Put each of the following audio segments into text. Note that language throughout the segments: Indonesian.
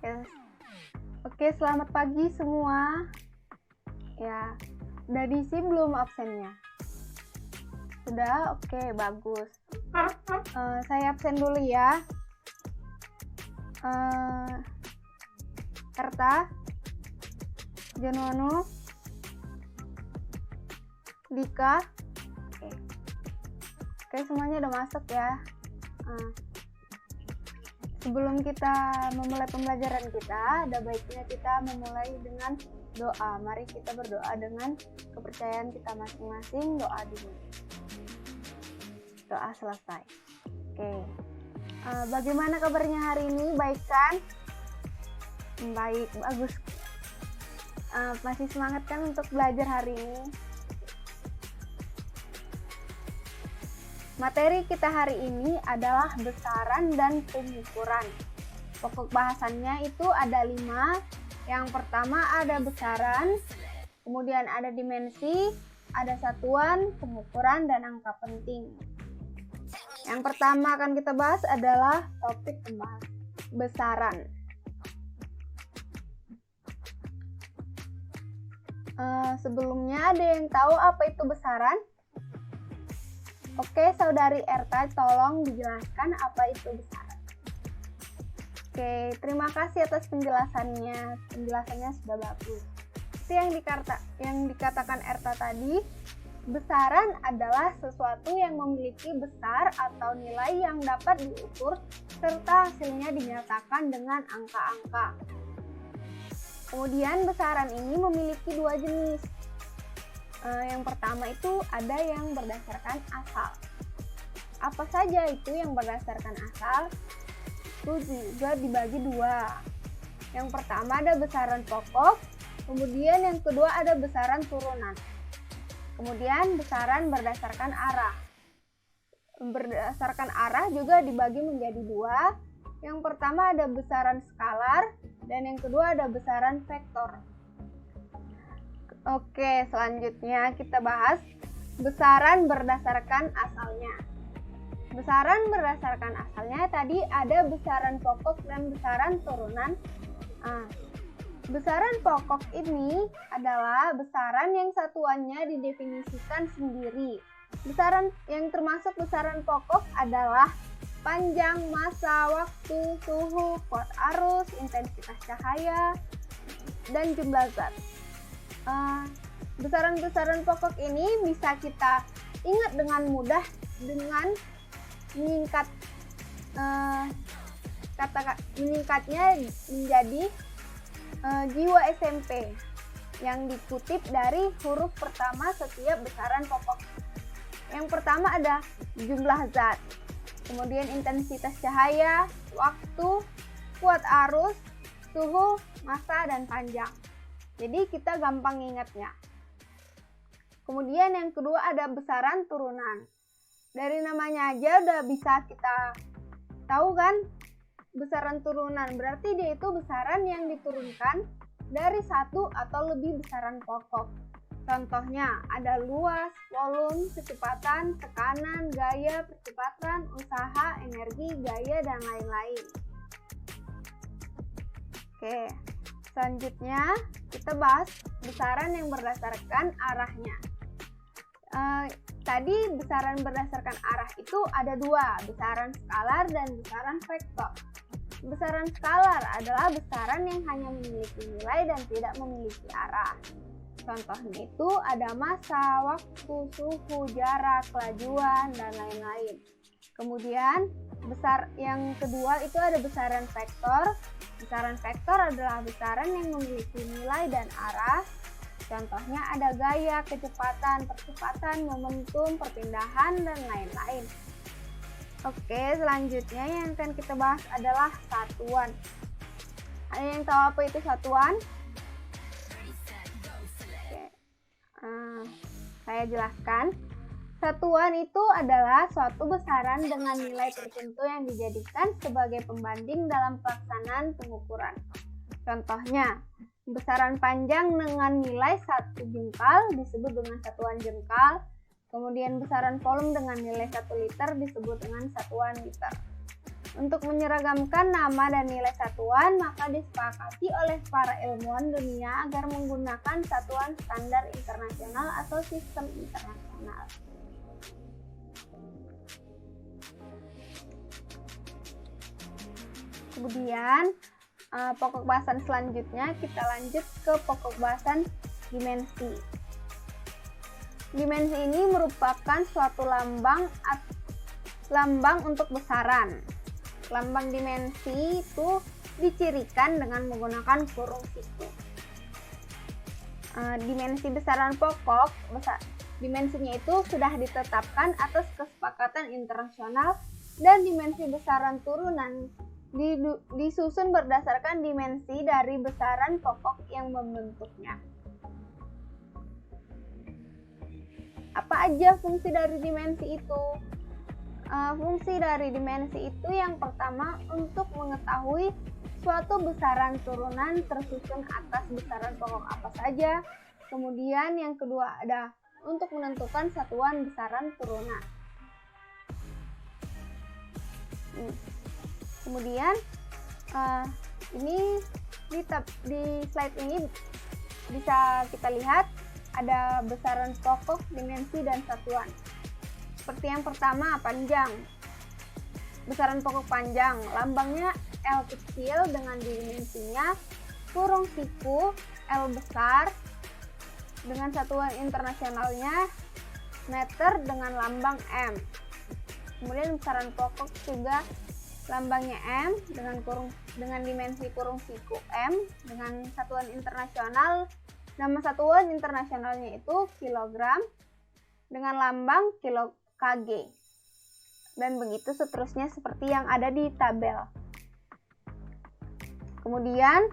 Oke, Oke, selamat pagi semua. Ya, udah diisi belum absennya? Sudah? Oke, bagus. Saya absen dulu ya. Erta, Jonono, Dika. Oke, semuanya udah masuk ya. Sebelum kita memulai pembelajaran kita, ada baiknya kita memulai dengan doa. Mari kita berdoa dengan kepercayaan kita masing-masing. Doa dulu. Doa selesai. Oke. Bagaimana kabarnya hari ini? Baik kan? Baik, bagus. Masih semangat kan untuk belajar hari ini? Materi kita hari ini adalah besaran dan pengukuran. Pokok bahasannya itu ada 5. Yang pertama ada besaran, kemudian ada dimensi, ada satuan, pengukuran, dan angka penting. Yang pertama akan kita bahas adalah topik besaran. Sebelumnya ada yang tahu apa itu besaran? Oke, Saudari Erta, tolong dijelaskan apa itu besaran. Oke, terima kasih atas penjelasannya. Penjelasannya sudah bagus. Itu yang dikatakan Erta tadi, besaran adalah sesuatu yang memiliki besar atau nilai yang dapat diukur serta hasilnya dinyatakan dengan angka-angka. Kemudian besaran ini memiliki 2 jenis. Yang pertama itu ada yang berdasarkan asal. Apa saja itu yang berdasarkan asal? Itu juga dibagi 2. Yang pertama ada besaran pokok, kemudian yang kedua ada besaran turunan. Kemudian besaran berdasarkan arah. Berdasarkan arah juga dibagi menjadi 2. Yang pertama ada besaran skalar dan yang kedua ada besaran vektor. Oke, selanjutnya kita bahas besaran berdasarkan asalnya. Besaran berdasarkan asalnya tadi ada besaran pokok dan besaran turunan. Besaran pokok ini adalah besaran yang satuannya didefinisikan sendiri. Besaran yang termasuk besaran pokok adalah panjang, massa, waktu, suhu, kuat arus, intensitas cahaya, dan jumlah zat. Besaran-besaran pokok ini bisa kita ingat dengan mudah dengan menyingkatnya menjadi jiwa SMP yang dikutip dari huruf pertama setiap besaran pokok. Yang pertama ada jumlah zat, kemudian intensitas cahaya, waktu, kuat arus, suhu, massa, dan panjang. Jadi kita gampang ingatnya. Kemudian yang kedua ada besaran turunan. Dari namanya aja udah bisa kita tahu kan? Besaran turunan berarti dia itu besaran yang diturunkan dari satu atau lebih besaran pokok. Contohnya ada luas, volume, kecepatan, tekanan, gaya, percepatan, usaha, energi, gaya, dan lain-lain. Oke. Selanjutnya kita bahas besaran yang berdasarkan arahnya. Tadi besaran berdasarkan arah itu ada 2, besaran skalar dan besaran vektor. Besaran skalar adalah besaran yang hanya memiliki nilai dan tidak memiliki arah. Contohnya itu ada massa, waktu, suhu, jarak, kelajuan, dan lain-lain. Kemudian yang kedua itu ada besaran vektor. Besaran vektor adalah besaran yang memiliki nilai dan arah. Contohnya ada gaya, kecepatan, percepatan, momentum, perpindahan, dan lain-lain. Oke, selanjutnya yang akan kita bahas adalah satuan. Ada yang tahu apa itu satuan? Oke. Saya jelaskan. Satuan itu adalah suatu besaran dengan nilai tertentu yang dijadikan sebagai pembanding dalam pelaksanaan pengukuran. Contohnya, besaran panjang dengan nilai 1 jengkal disebut dengan satuan jengkal. Kemudian besaran volume dengan nilai 1 liter disebut dengan satuan liter. Untuk menyeragamkan nama dan nilai satuan, maka disepakati oleh para ilmuwan dunia agar menggunakan satuan standar internasional atau sistem internasional. Kemudian, pokok bahasan selanjutnya kita lanjut ke pokok bahasan dimensi. Dimensi ini merupakan suatu lambang untuk besaran. Lambang dimensi itu dicirikan dengan menggunakan kurung siku. Dimensi besaran pokok, dimensinya itu sudah ditetapkan atas kesepakatan internasional, dan dimensi besaran turunan disusun berdasarkan dimensi dari besaran pokok yang membentuknya. Apa aja fungsi dari dimensi itu? Fungsi dari dimensi itu yang pertama untuk mengetahui suatu besaran turunan tersusun atas besaran pokok apa saja. Kemudian yang kedua ada untuk menentukan satuan besaran turunan. Kemudian ini di slide ini bisa kita lihat ada besaran pokok, dimensi, dan satuan. Seperti yang pertama, panjang. Besaran pokok panjang, lambangnya L kecil dengan dimensinya, kurung siku L besar dengan satuan internasionalnya meter dengan lambang M. Kemudian besaran pokok juga lambangnya M dengan dimensi kurung siku M dengan satuan internasional, nama satuan internasionalnya itu kilogram dengan lambang kg, dan begitu seterusnya seperti yang ada di tabel. Kemudian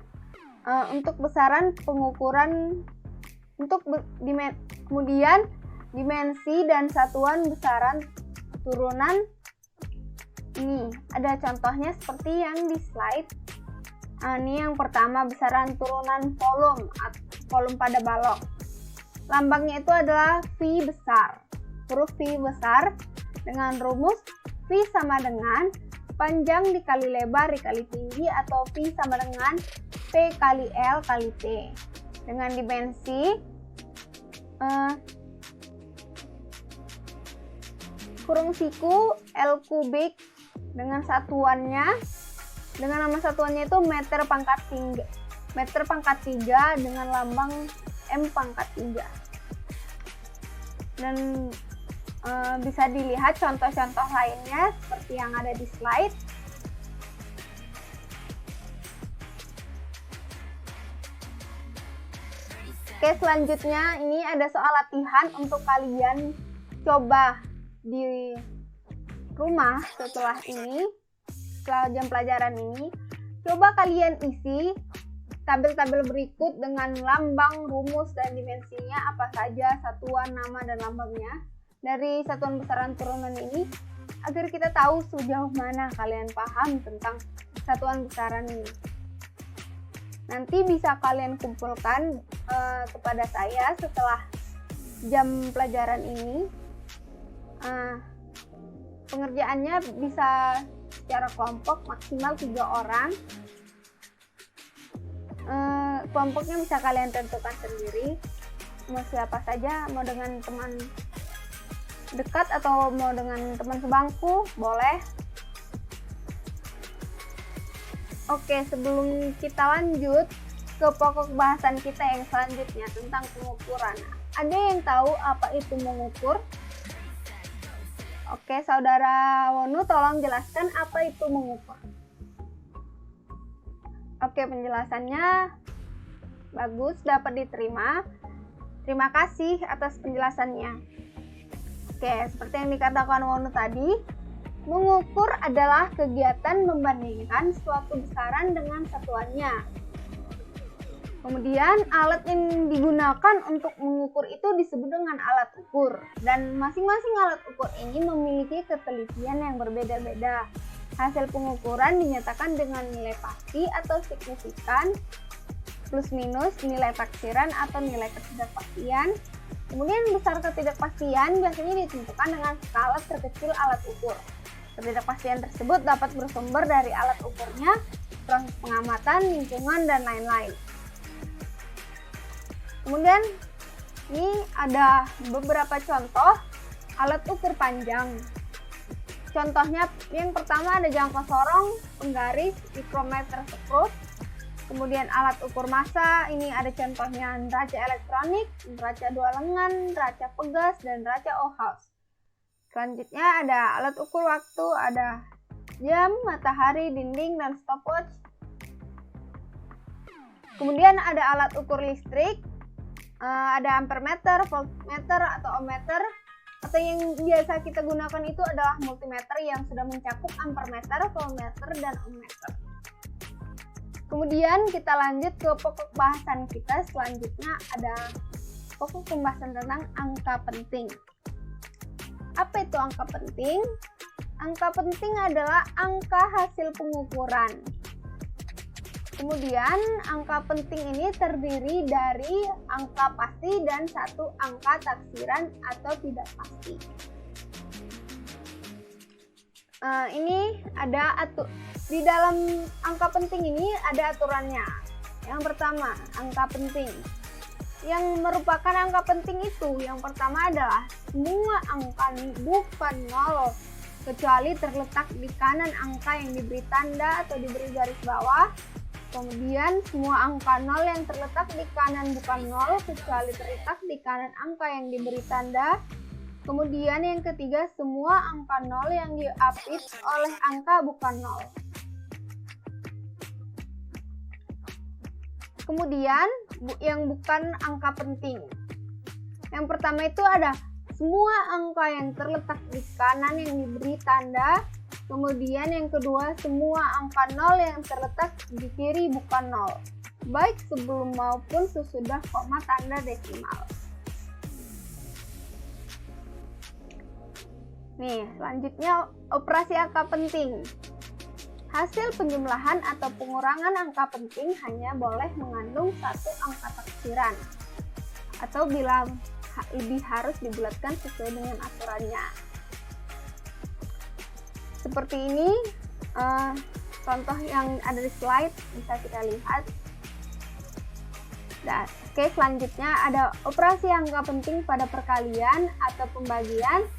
untuk besaran pengukuran kemudian dimensi dan satuan besaran turunan ini ada contohnya seperti yang di slide. Ini yang pertama, besaran turunan volume pada balok. Lambangnya itu adalah V besar. Huruf V besar dengan rumus V sama dengan panjang dikali lebar dikali tinggi, atau V sama dengan P kali L kali T. Dengan dimensi kurung siku L kubik dengan nama satuannya itu meter pangkat 3 dengan lambang M pangkat 3. Dan bisa dilihat contoh-contoh lainnya seperti yang ada di slide. Oke, selanjutnya ini ada soal latihan untuk kalian coba di rumah setelah jam pelajaran ini. Coba kalian isi tabel-tabel berikut dengan lambang, rumus, dan dimensinya apa saja, satuan, nama, dan lambangnya dari satuan besaran turunan ini, agar kita tahu sejauh mana kalian paham tentang satuan besaran ini. Nanti bisa kalian kumpulkan kepada saya setelah jam pelajaran ini. Pengerjaannya bisa secara kelompok maksimal 3 orang. Kelompoknya bisa kalian tentukan sendiri, mau siapa saja, mau dengan teman dekat atau mau dengan teman sebangku, boleh. Oke, sebelum kita lanjut ke pokok bahasan kita yang selanjutnya tentang pengukuran, ada yang tahu apa itu mengukur? Oke, Saudara Wonu tolong jelaskan apa itu mengukur. Oke, penjelasannya bagus, dapat diterima. Terima kasih atas penjelasannya. Oke, seperti yang dikatakan Wonu tadi, mengukur adalah kegiatan membandingkan suatu besaran dengan satuannya. Kemudian alat yang digunakan untuk mengukur itu disebut dengan alat ukur, dan masing-masing alat ukur ini memiliki ketelitian yang berbeda-beda. Hasil pengukuran dinyatakan dengan nilai pasti atau signifikan, plus minus, nilai taksiran atau nilai ketidakpastian. Kemudian besar ketidakpastian biasanya ditentukan dengan skala terkecil alat ukur. Ketidakpastian tersebut dapat bersumber dari alat ukurnya, proses pengamatan, lingkungan, dan lain-lain. Kemudian ini ada beberapa contoh alat ukur panjang. Contohnya yang pertama ada jangka sorong, penggaris, micrometer screw. Kemudian alat ukur massa, ini ada contohnya neraca elektronik, neraca dua lengan, neraca pegas, dan neraca Ohlson. Selanjutnya ada alat ukur waktu, ada jam, matahari, dinding, dan stopwatch. Kemudian ada alat ukur listrik, ada ampermeter, voltmeter, atau ohmmeter, atau yang biasa kita gunakan itu adalah multimeter yang sudah mencakup ampermeter, voltmeter, dan ohmmeter. Kemudian kita lanjut ke pokok bahasan kita. Selanjutnya ada pokok pembahasan tentang angka penting. Apa itu angka penting? Angka penting adalah angka hasil pengukuran. Kemudian angka penting ini terdiri dari angka pasti dan satu angka taksiran atau tidak pasti. Ini ada di dalam angka penting ini ada aturannya. Yang pertama, angka penting. Yang merupakan angka penting itu yang pertama adalah semua angka bukan nol kecuali terletak di kanan angka yang diberi tanda atau diberi garis bawah. Kemudian semua angka nol yang terletak di kanan bukan nol kecuali terletak di kanan angka yang diberi tanda. Kemudian yang ketiga, semua angka nol yang diapit oleh angka bukan nol. Kemudian yang bukan angka penting. Yang pertama itu ada semua angka yang terletak di kanan yang diberi tanda. Kemudian yang kedua, semua angka nol yang terletak di kiri bukan nol, baik sebelum maupun sesudah koma tanda desimal. Nih, selanjutnya operasi angka penting. Hasil penjumlahan atau pengurangan angka penting hanya boleh mengandung satu angka taksiran, atau bila lebih harus dibulatkan sesuai dengan aturannya. Seperti ini contoh yang ada di slide bisa kita lihat. Dan oke, selanjutnya ada operasi angka penting pada perkalian atau pembagian.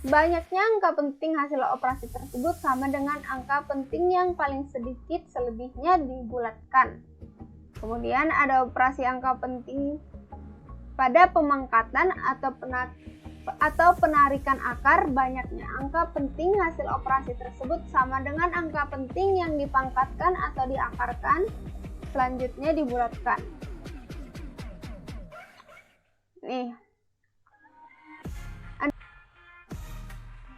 Banyaknya angka penting hasil operasi tersebut sama dengan angka penting yang paling sedikit, selebihnya dibulatkan. Kemudian ada operasi angka penting pada pemangkatan atau penarikan akar. Banyaknya angka penting hasil operasi tersebut sama dengan angka penting yang dipangkatkan atau diakarkan, selanjutnya dibulatkan. Nih.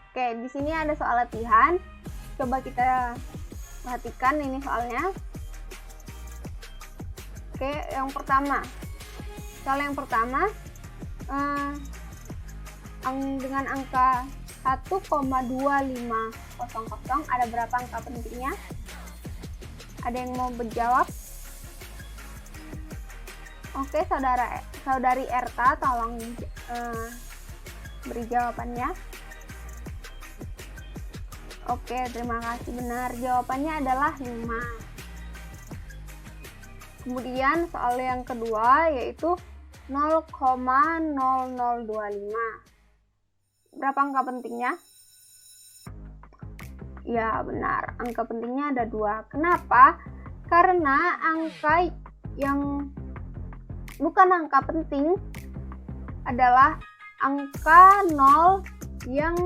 Oke, di sini ada soal latihan. Coba kita perhatikan ini soalnya. Oke, yang pertama. Soal yang pertama dengan angka 1,2500 ada berapa angka pentingnya? Ada yang mau menjawab? Oke, saudari Erta tolong beri jawabannya. Oke, terima kasih, benar. Jawabannya adalah 5. Kemudian soal yang kedua yaitu 0,0025. Berapa angka pentingnya? Ya, benar. Angka pentingnya ada 2. Kenapa? Karena angka yang bukan angka penting adalah angka 0 yang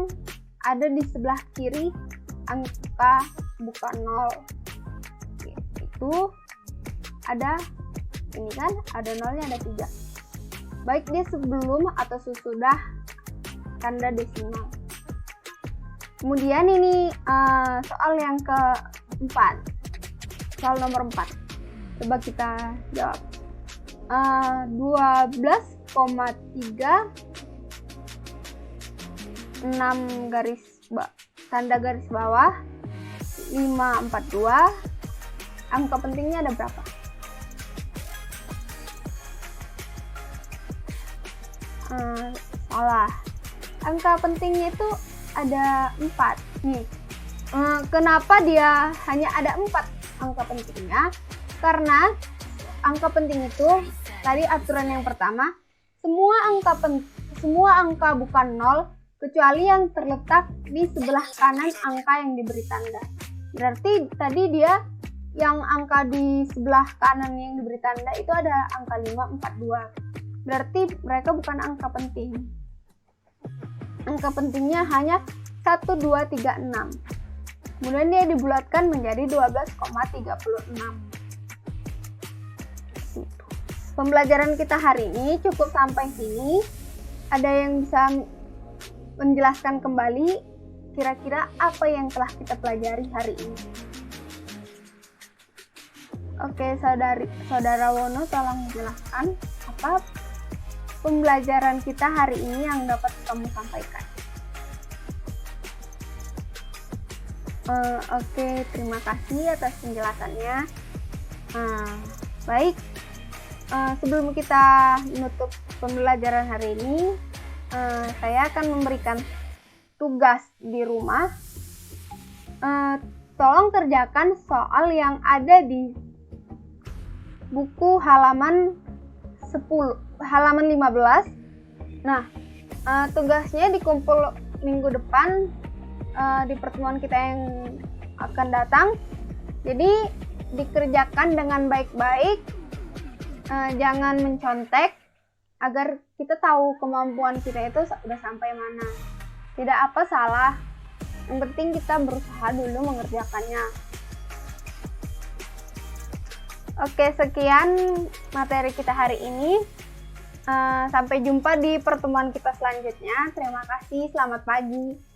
ada di sebelah kiri angka bukan 0. Itu ada ini kan, ada nolnya, ada 3. Baik dia sebelum atau sesudah tanda desimal. Kemudian ini soal yang keempat, soal nomor 4. Coba kita jawab. 12,3 6 tanda garis bawah 542. Angka pentingnya ada berapa? Salah. Angka pentingnya itu ada 4 nih. Kenapa dia hanya ada 4 angka pentingnya? Karena angka penting itu tadi aturan yang pertama, semua angka bukan 0 kecuali yang terletak di sebelah kanan angka yang diberi tanda. Berarti tadi dia yang angka di sebelah kanan yang diberi tanda itu ada angka 542. Berarti mereka bukan angka penting. Angka pentingnya hanya 1, 2, 3, 6. Kemudian dia dibulatkan menjadi 12,36. Pembelajaran kita hari ini cukup sampai sini. Ada yang bisa menjelaskan kembali kira-kira apa yang telah kita pelajari hari ini? Oke, saudara Wono, tolong jelaskan apa pembelajaran kita hari ini yang dapat kamu sampaikan. Oke, terima kasih atas penjelasannya. Baik, sebelum kita menutup pembelajaran hari ini, saya akan memberikan tugas di rumah. Tolong kerjakan soal yang ada di buku halaman 15. Nah, tugasnya dikumpul minggu depan di pertemuan kita yang akan datang. Jadi dikerjakan dengan baik-baik, jangan mencontek, agar kita tahu kemampuan kita itu sudah sampai mana. Tidak apa salah, yang penting kita berusaha dulu mengerjakannya. Oke, sekian materi kita hari ini. Sampai jumpa di pertemuan kita selanjutnya. Terima kasih, selamat pagi.